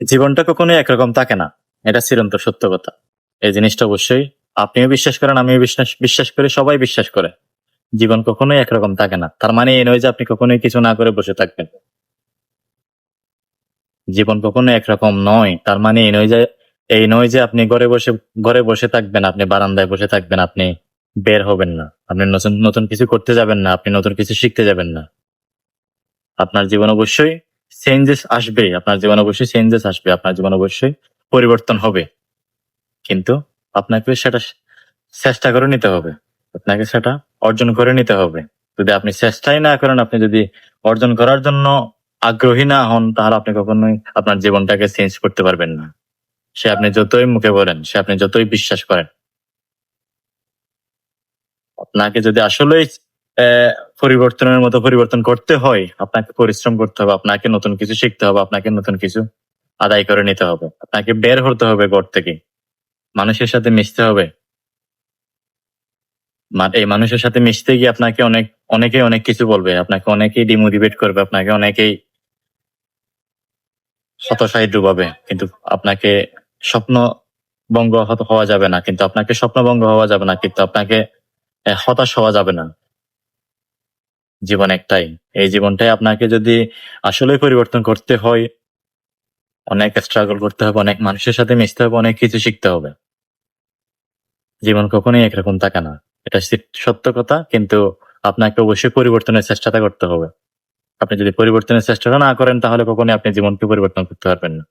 জীবনটা কখনোই একরকম থাকে না। এটা চিরন্তর সত্য কথা। এই জিনিসটা অবশ্যই আপনিও বিশ্বাস করেন, আমিও বিশ্বাস করি, সবাই বিশ্বাস করে। জীবন কখনোই একরকম থাকে না। তার মানে এই নয় যে আপনি কখনোই কিছু না করে বসে থাকবেন। জীবন কখনো একরকম নয়। তার মানে এই নয় যে আপনি ঘরে বসে থাকবেন, আপনি বারান্দায় বসে থাকবেন, আপনি বের হবেন না। আপনি নতুন নতুন কিছু করতে যাবেন না, আপনি নতুন কিছু শিখতে যাবেন না। আপনার জীবন অবশ্যই চেঞ্জেস আসবে, আপনার জীবন অবশ্যই চেঞ্জেস আসবে, আপনার জীবন অবশ্যই পরিবর্তন হবে। কিন্তু আপনাকে সেটা চেষ্টা করে নিতে হবে। আপনাকে সেটা অর্জন করে নিতে হবে। যদি আপনি চেষ্টাই না করেন, আপনি যদি অর্জন করার জন্য আগ্রহী না হন, তাহলে আপনি কখনোই আপনার জীবনটাকে চেঞ্জ করতে পারবেন না। সে আপনি যতই মুখে বলেন, সে আপনি যতই বিশ্বাস করেন, আপনাকে যদি আসলেই পরিবর্তনের মতো পরিবর্তন করতে হয়, আপনাকে পরিশ্রম করতে হবে, আপনাকে নতুন কিছু শিখতে হবে, আপনাকে নতুন কিছু আদায় করে নিতে হবে, আপনাকে বের হতে হবে ঘর থেকে, মানুষের সাথে মিশতে হবে। এই মানুষের সাথে মিশতে গিয়ে আপনাকে অনেকেই অনেক কিছু বলবে, আপনাকে অনেকেই ডিমোটিভেট করবে, আপনাকে অনেকেই হতাশায় ডুবাবে, কিন্তু আপনাকে স্বপ্ন ভঙ্গ হওয়া যাবে না, কিন্তু আপনাকে স্বপ্নভঙ্গ হওয়া যাবে না, কিন্তু আপনাকে হতাশ হওয়া যাবে না। জীবন একটাই। এই জীবনটাই আপনাকে যদি আসলে পরিবর্তন করতে হয়, অনেক স্ট্রাগল করতে হবে, অনেক মানুষের সাথে মিশতে হবে, অনেক কিছু শিখতে হবে। জীবন কখনোই একরকম থাকে না। এটা সত্য কথা, কিন্তু আপনাকে অবশ্যই পরিবর্তনের চেষ্টাটা করতে হবে। আপনি যদি পরিবর্তনের চেষ্টাটা না করেন, তাহলে কখনোই আপনি জীবনকে পরিবর্তন করতে পারবেন না।